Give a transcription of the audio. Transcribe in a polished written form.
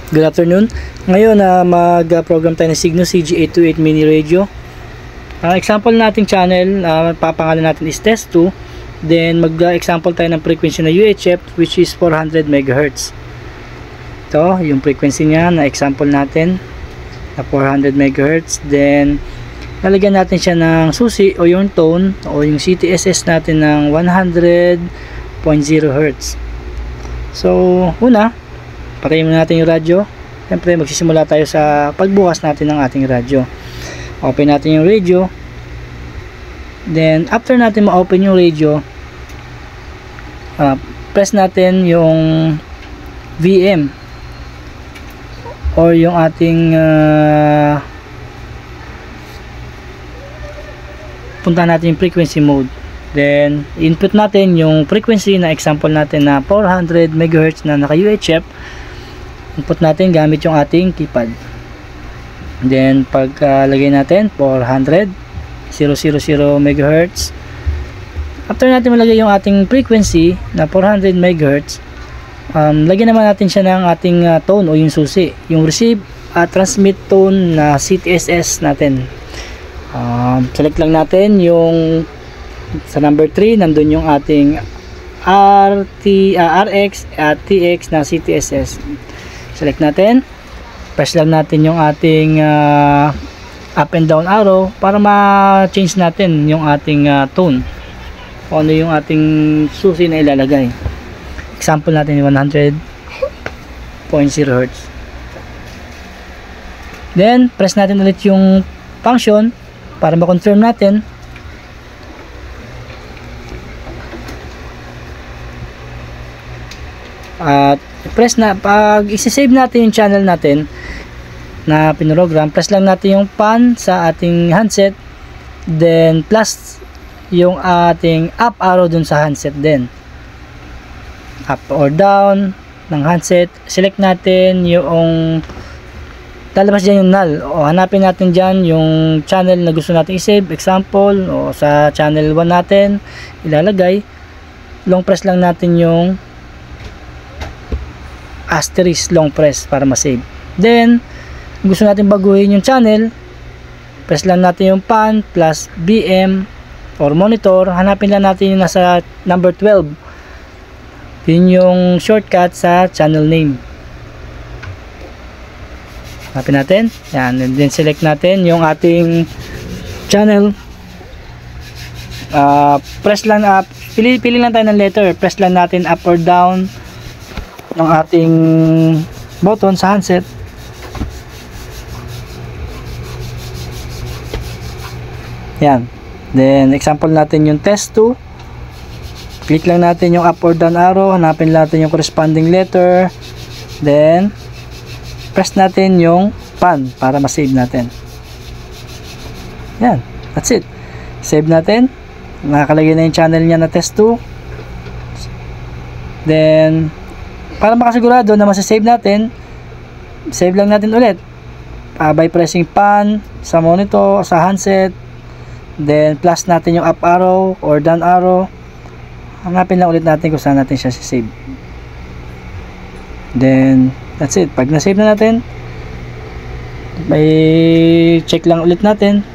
Good afternoon. Ngayon mag-program tayo ng Cygnus CG828 mini radio. Example nating channel, papangalan natin is test 2. Then mag-example tayo ng frequency na UHF which is 400 MHz. Ito, yung frequency niya na example natin na 400 MHz. Then lalagyan natin siya ng susi o yung tone o yung CTSS natin ng 100.0 Hz. So, una, patayin muna natin yung radyo. Siyempre, magsisimula tayo sa pagbukas natin ng ating radyo. Open natin yung radio. Then, after natin ma-open yung radio, press natin yung VM or yung ating punta natin yung frequency mode. Then, input natin yung frequency na example natin na 400 MHz na naka UHF. Input natin gamit yung ating keypad. Then, pagkalagay natin 400 000 MHz. After natin malagay yung ating frequency na 400 MHz, lagyan naman natin siya ng ating tone o yung susi. Yung receive at transmit tone na CTSS natin. Select lang natin yung sa number 3, nandun yung ating RX at TX na CTSS. Select natin, press lang natin yung ating up and down arrow para ma-change natin yung ating tone o ano yung ating susi na ilalagay. Example natin yung 100.0 Hz. Then press natin ulit yung function para ma-confirm natin. At press na, pag isi-save natin yung channel natin na pinrogram, press lang natin yung pan sa ating handset, then plus yung ating up arrow dun sa handset din, up or down ng handset. Select natin yung lalabas dyan yung null, o hanapin natin dyan yung channel na gusto natin i-save, example, o sa channel 1 natin ilalagay. Long press lang natin yung asterisk, long press para ma-save. Then gusto natin baguhin yung channel, press lang natin yung pan plus BM or monitor. Hanapin lang natin yung nasa number 12, yun yung shortcut sa channel name. Hanapin natin yan, and then select natin yung ating channel. Press lang up, pili lang tayo ng letter, press lang natin up or down ng ating button sa handset. Yan. Then example natin yung test 2. Click lang natin yung up or down arrow, hanapin natin yung corresponding letter, then press natin yung pan para ma-save natin. Yan, that's it. Save natin. Nakakalagay na yung channel niya na test 2. Then para makasigurado na masasave natin, save lang natin ulit by pressing pan sa monitor, sa handset, then plus natin yung up arrow or down arrow. Hanapin lang ulit natin kung saan natin siya save. Then that's it. Pag na-save na natin, by check lang ulit natin